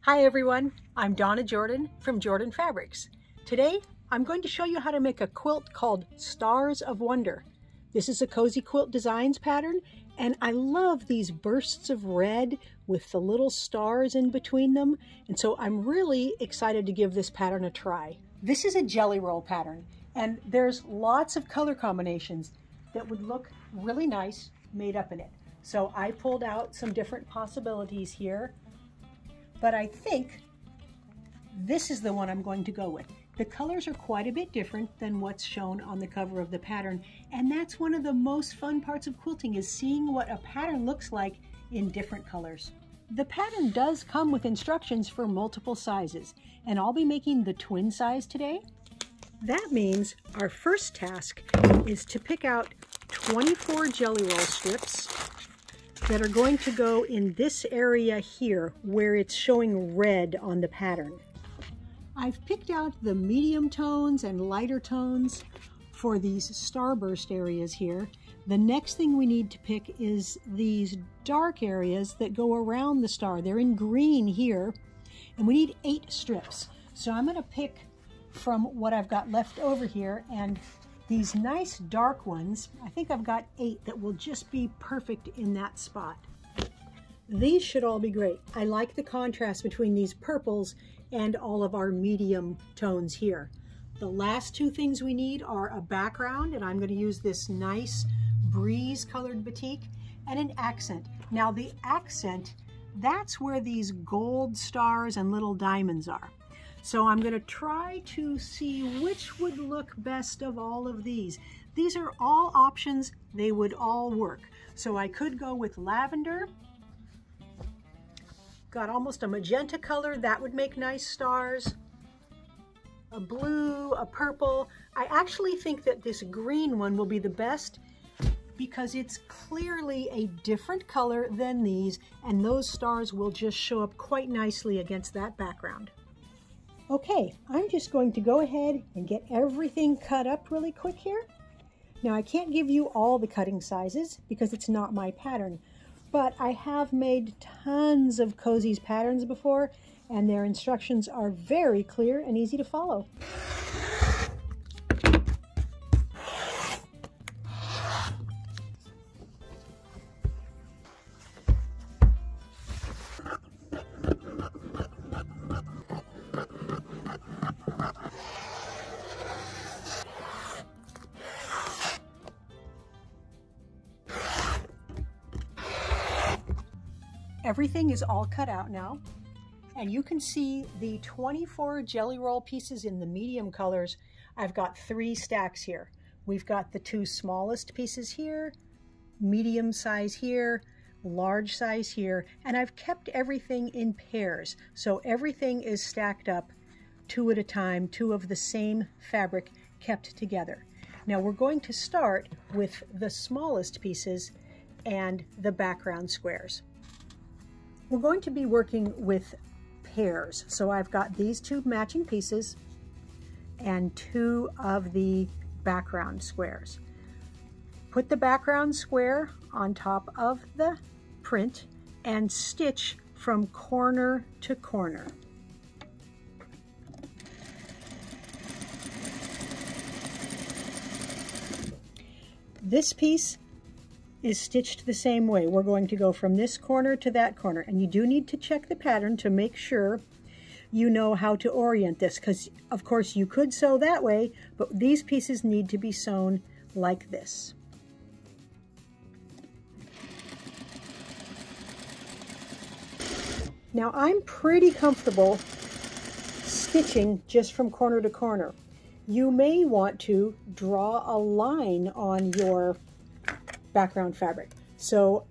Hi everyone, I'm Donna Jordan from Jordan Fabrics. Today I'm going to show you how to make a quilt called Stars of Wonder. This is a Cozy Quilt Designs pattern, and I love these bursts of red with the little stars in between them, and so I'm really excited to give this pattern a try. This is a jelly roll pattern, and there's lots of color combinations that would look really nice made up in it. So I pulled out some different possibilities here, but I think this is the one I'm going to go with. The colors are quite a bit different than what's shown on the cover of the pattern, and that's one of the most fun parts of quilting, is seeing what a pattern looks like in different colors. The pattern does come with instructions for multiple sizes, and I'll be making the twin size today. That means our first task is to pick out 24 jelly roll strips that are going to go in this area here where it's showing red on the pattern. I've picked out the medium tones and lighter tones for these starburst areas here. The next thing we need to pick is these dark areas that go around the star. They're in green here, and we need 8 strips. So I'm going to pick from what I've got left over here, and these nice dark ones, I think I've got 8 that will just be perfect in that spot. These should all be great. I like the contrast between these purples and all of our medium tones here. The last 2 things we need are a background, and I'm going to use this nice breeze colored batik, and an accent. Now the accent, that's where these gold stars and little diamonds are. So I'm going to try to see which would look best of all of these. These are all options. They would all work. So I could go with lavender. Got almost a magenta color. That would make nice stars. A blue, a purple. I actually think that this green one will be the best because it's clearly a different color than these, and those stars will just show up quite nicely against that background. Okay, I'm just going to go ahead and get everything cut up really quick here. Now I can't give you all the cutting sizes because it's not my pattern, but I have made tons of Cozy's patterns before, and their instructions are very clear and easy to follow. Everything is all cut out now, and you can see the 24 jelly roll pieces in the medium colors. I've got 3 stacks here. We've got the 2 smallest pieces here, medium size here, large size here, and I've kept everything in pairs. So everything is stacked up 2 at a time, 2 of the same fabric kept together. Now we're going to start with the smallest pieces and the background squares. We're going to be working with pairs. So I've got these 2 matching pieces and 2 of the background squares. Put the background square on top of the print and stitch from corner to corner. This piece is stitched the same way. We're going to go from this corner to that corner, and you do need to check the pattern to make sure you know how to orient this, because of course you could sew that way, but these pieces need to be sewn like this. Now I'm pretty comfortable stitching just from corner to corner. You may want to draw a line on your background fabric. So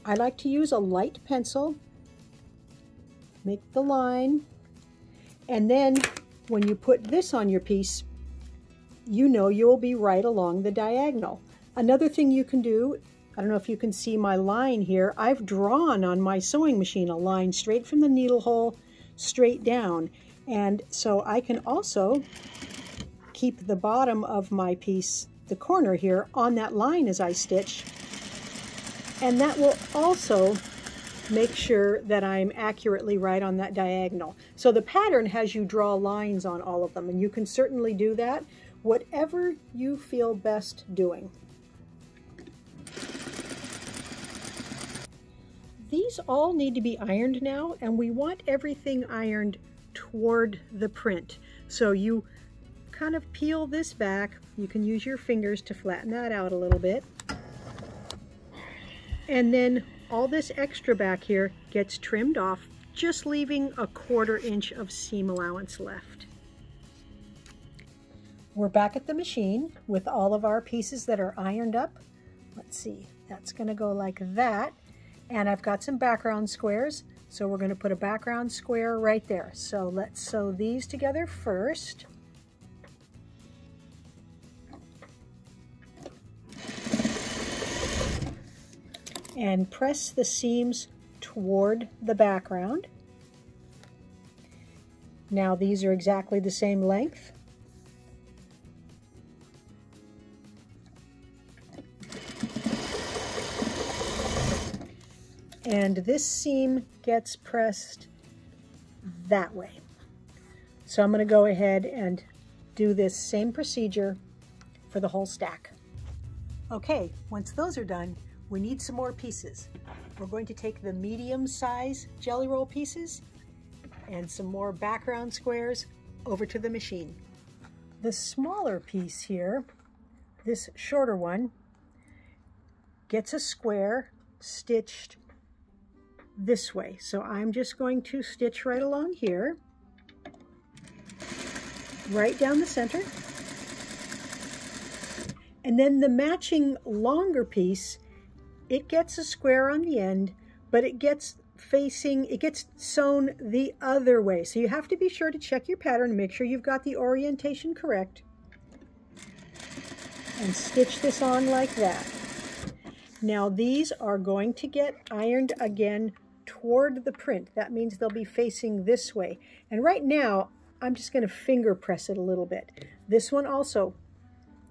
I like to use a light pencil, make the line, and then when you put this on your piece, you know you'll be right along the diagonal. Another thing you can do, I don't know if you can see my line here, I've drawn on my sewing machine a line straight from the needle hole straight down, and so I can also keep the bottom of my piece, the corner here, on that line as I stitch, and that will also make sure that I'm accurately right on that diagonal. So the pattern has you draw lines on all of them, and you can certainly do that, whatever you feel best doing. These all need to be ironed now, and we want everything ironed toward the print. So you kind of peel this back. You can use your fingers to flatten that out a little bit. And then all this extra back here gets trimmed off, just leaving a 1/4 inch of seam allowance left. We're back at the machine with all of our pieces that are ironed up. Let's see, that's going to go like that. And I've got some background squares, so we're going to put a background square right there. So let's sew these together first. And press the seams toward the background. Now these are exactly the same length. And this seam gets pressed that way. So I'm going to go ahead and do this same procedure for the whole stack. Okay, once those are done, we need some more pieces. We're going to take the medium size jelly roll pieces and some more background squares over to the machine. The smaller piece here, this shorter one, gets a square stitched this way. So I'm just going to stitch right along here, right down the center. And then the matching longer piece, it gets a square on the end, but it gets sewn the other way. So you have to be sure to check your pattern, make sure you've got the orientation correct, and stitch this on like that. Now these are going to get ironed again toward the print. That means they'll be facing this way. And right now, I'm just going to finger press it a little bit. This one also,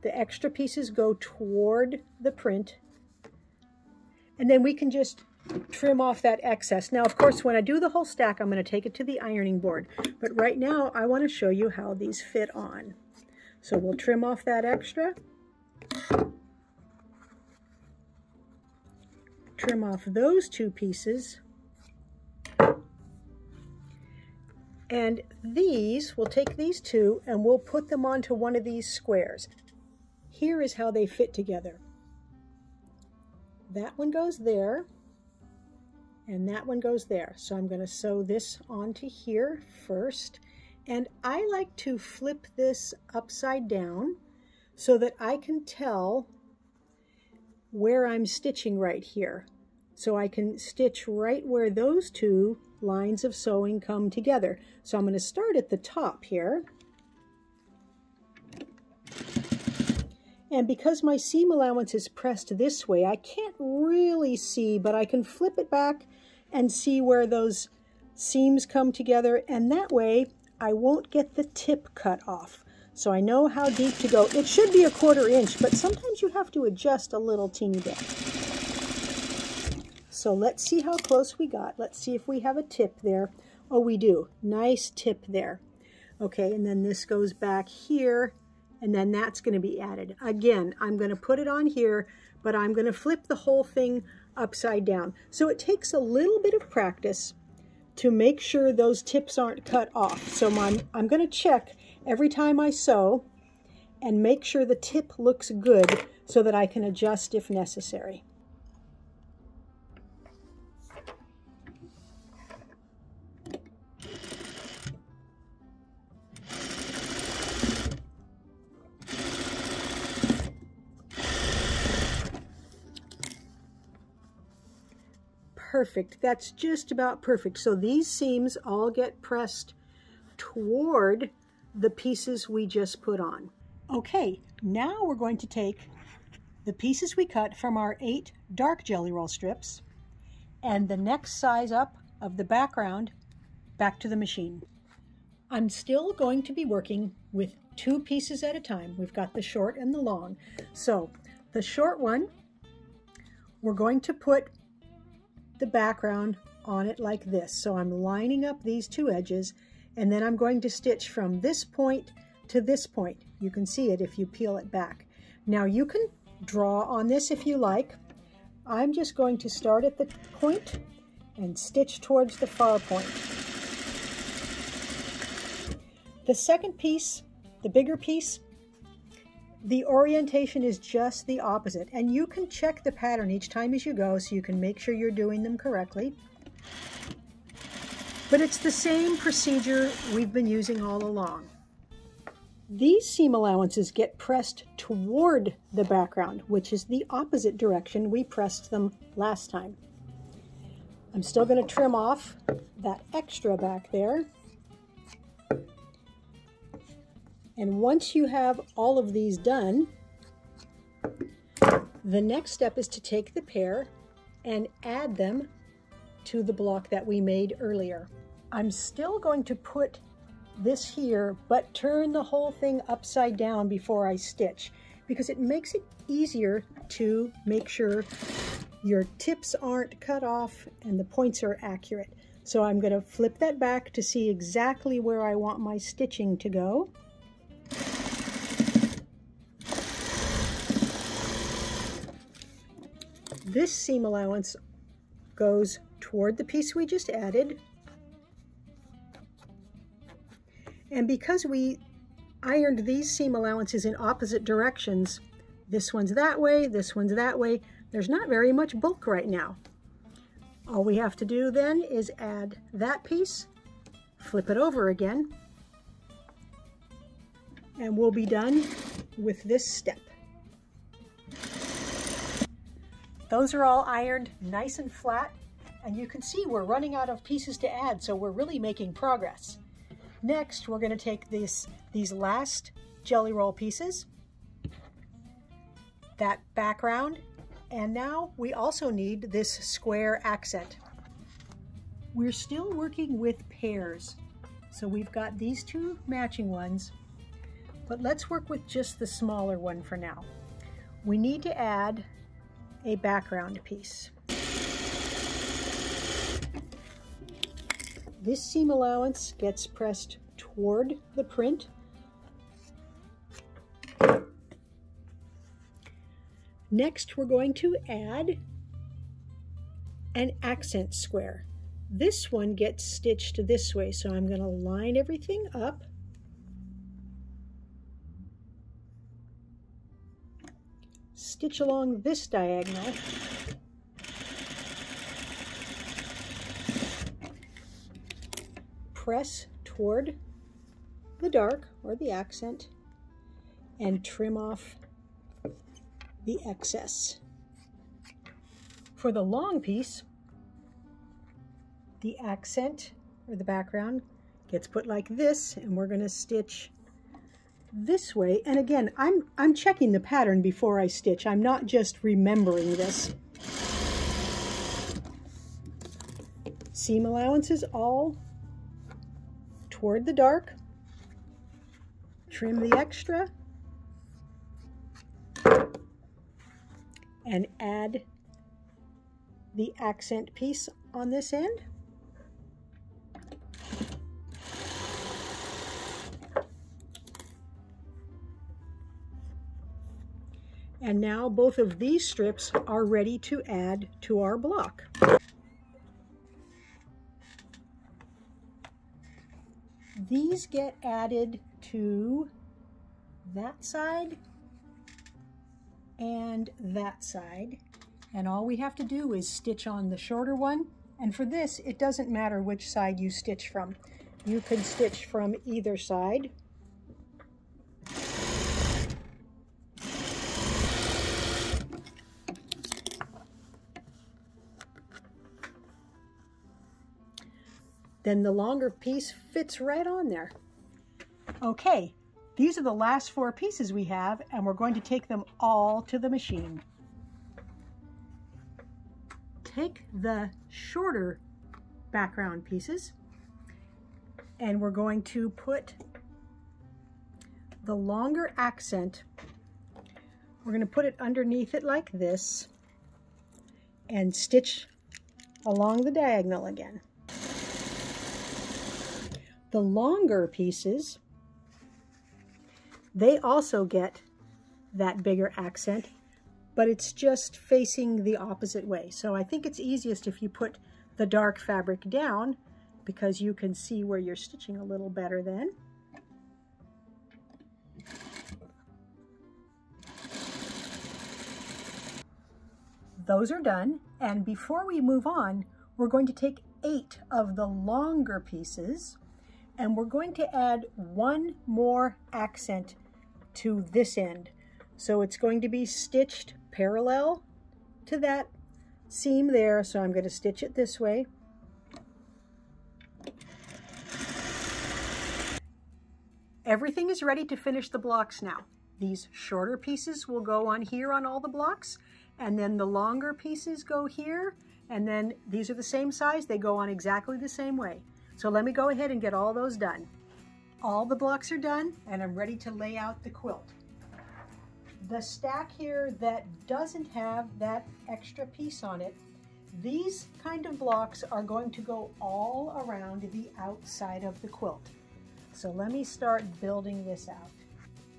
the extra pieces go toward the print. And then we can just trim off that excess. Now, of course, when I do the whole stack, I'm going to take it to the ironing board. But right now, I want to show you how these fit on. So we'll trim off that extra. Trim off those two pieces. And these, we'll take these two and we'll put them onto one of these squares. Here is how they fit together. That one goes there, and that one goes there. So I'm going to sew this onto here first. And I like to flip this upside down so that I can tell where I'm stitching right here. So I can stitch right where those two lines of sewing come together. So I'm going to start at the top here. And because my seam allowance is pressed this way, I can't really see, but I can flip it back and see where those seams come together. And that way, I won't get the tip cut off. So I know how deep to go. It should be a 1/4 inch, but sometimes you have to adjust a little teeny bit. So let's see how close we got. Let's see if we have a tip there. Oh, we do. Nice tip there. Okay, and then this goes back here. And then that's going to be added. Again, I'm going to put it on here, but I'm going to flip the whole thing upside down. So it takes a little bit of practice to make sure those tips aren't cut off. So I'm going to check every time I sew and make sure the tip looks good so that I can adjust if necessary. Perfect. That's just about perfect. So these seams all get pressed toward the pieces we just put on. Okay, now we're going to take the pieces we cut from our 8 dark jelly roll strips and the next size up of the background back to the machine. I'm still going to be working with 2 pieces at a time. We've got the short and the long. So the short one, we're going to put the background on it like this. So I'm lining up these two edges, and then I'm going to stitch from this point to this point. You can see it if you peel it back. Now you can draw on this if you like. I'm just going to start at the point and stitch towards the far point. The second piece, the bigger piece, the orientation is just the opposite, and you can check the pattern each time as you go so you can make sure you're doing them correctly. But it's the same procedure we've been using all along. These seam allowances get pressed toward the background, which is the opposite direction we pressed them last time. I'm still going to trim off that extra back there. And once you have all of these done, the next step is to take the pair and add them to the block that we made earlier. I'm still going to put this here, but turn the whole thing upside down before I stitch, because it makes it easier to make sure your tips aren't cut off and the points are accurate. So I'm going to flip that back to see exactly where I want my stitching to go. This seam allowance goes toward the piece we just added. And because we ironed these seam allowances in opposite directions, this one's that way, this one's that way, there's not very much bulk right now. All we have to do then is add that piece, flip it over again, and we'll be done with this step. Those are all ironed nice and flat, and you can see we're running out of pieces to add, so we're really making progress. Next, we're going to take these last jelly roll pieces, that background, and now we also need this square accent. We're still working with pairs, so we've got these two matching ones, but let's work with just the smaller one for now. We need to add a background piece. This seam allowance gets pressed toward the print. Next, we're going to add an accent square. This one gets stitched this way, so I'm going to line everything up. Stitch along this diagonal. Press toward the dark or the accent and trim off the excess. For the long piece, the accent or the background gets put like this, and we're going to stitch this way. And again, I'm checking the pattern before I stitch. I'm not just remembering this. Seam allowances all toward the dark. Trim the extra and add the accent piece on this end. And now both of these strips are ready to add to our block. These get added to that side and that side. And all we have to do is stitch on the shorter one. And for this, it doesn't matter which side you stitch from. You can stitch from either side. Then the longer piece fits right on there. Okay, these are the last 4 pieces we have, and we're going to take them all to the machine. Take the shorter background pieces, and we're going to put the longer accent, we're going to put it underneath it like this, and stitch along the diagonal again. The longer pieces, they also get that bigger accent, but it's just facing the opposite way. So I think it's easiest if you put the dark fabric down, because you can see where you're stitching a little better then. Those are done, and before we move on, we're going to take 8 of the longer pieces and we're going to add one more accent to this end. So it's going to be stitched parallel to that seam there, so I'm going to stitch it this way. Everything is ready to finish the blocks now. These shorter pieces will go on here on all the blocks, and then the longer pieces go here, and then these are the same size, they go on exactly the same way. So let me go ahead and get all those done. All the blocks are done, and I'm ready to lay out the quilt. The stack here that doesn't have that extra piece on it, these kind of blocks are going to go all around the outside of the quilt. So let me start building this out.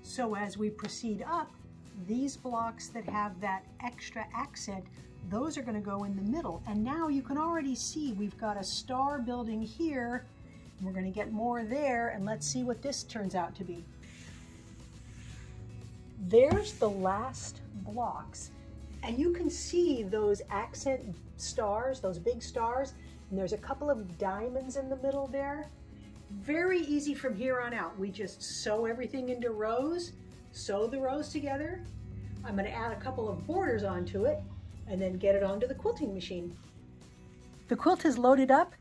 So as we proceed up, these blocks that have that extra accent, those are going to go in the middle. And now you can already see we've got a star building here. We're going to get more there, and let's see what this turns out to be. There's the last blocks, and you can see those accent stars, those big stars, and there's a couple of diamonds in the middle there. Very easy from here on out. We just sew everything into rows, sew the rows together. I'm going to add a couple of borders onto it and then get it onto the quilting machine. The quilt is loaded up,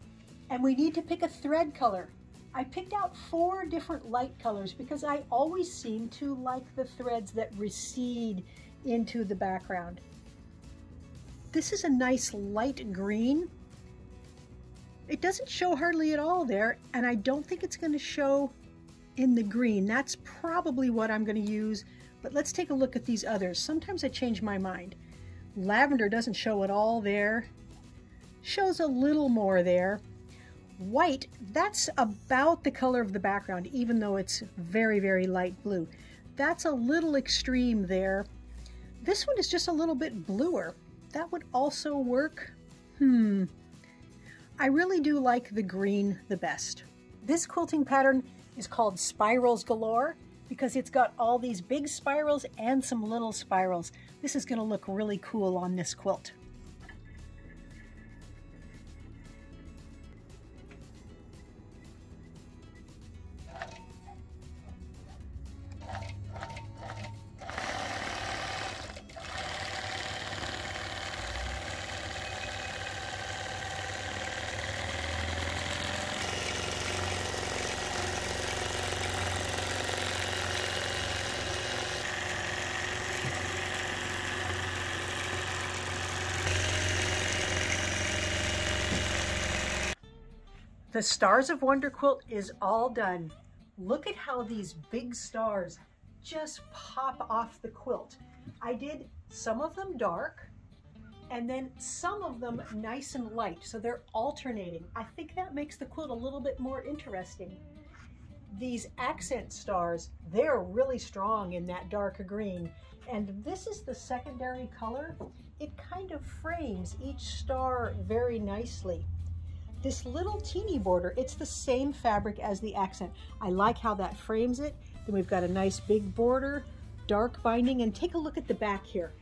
and we need to pick a thread color. I picked out 4 different light colors because I always seem to like the threads that recede into the background. This is a nice light green. It doesn't show hardly at all there, and I don't think it's going to show in the green. That's probably what I'm going to use, but let's take a look at these others. Sometimes I change my mind. Lavender doesn't show at all there. Shows a little more there. White, that's about the color of the background, even though it's very, very light blue. That's a little extreme there. This one is just a little bit bluer. That would also work. I really do like the green the best. This quilting pattern is called Spirals Galore because it's got all these big spirals and some little spirals. This is going to look really cool on this quilt. The Stars of Wonder quilt is all done. Look at how these big stars just pop off the quilt. I did some of them dark and then some of them nice and light, so they're alternating. I think that makes the quilt a little bit more interesting. These accent stars, they're really strong in that dark green, and this is the secondary color. It kind of frames each star very nicely. This little teeny border, it's the same fabric as the accent. I like how that frames it. Then we've got a nice big border, dark binding, and take a look at the back here.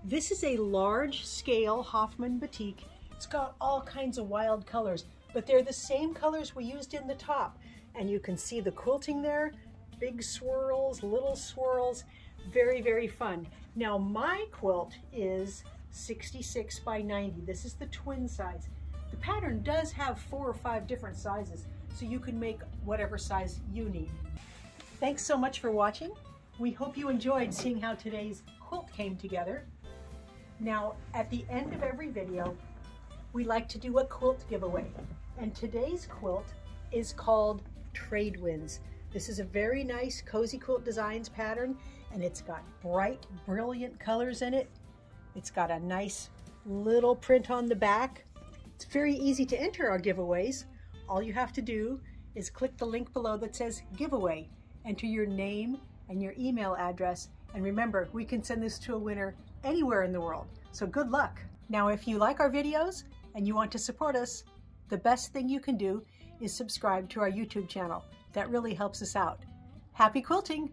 This is a large scale Hoffman batik. It's got all kinds of wild colors, but they're the same colors we used in the top. And you can see the quilting there, big swirls, little swirls, very, very fun. Now my quilt is 66 by 90. This is the twin size. The pattern does have 4 or 5 different sizes, so you can make whatever size you need. Thanks so much for watching. We hope you enjoyed seeing how today's quilt came together. Now, at the end of every video, we like to do a quilt giveaway. And today's quilt is called Trade Winds. This is a very nice Cozy Quilt Designs pattern, and it's got bright, brilliant colors in it. It's got a nice little print on the back. It's very easy to enter our giveaways. All you have to do is click the link below that says giveaway, enter your name and your email address, and remember, we can send this to a winner anywhere in the world. So good luck. Now, if you like our videos and you want to support us, the best thing you can do is subscribe to our YouTube channel. That really helps us out. Happy quilting!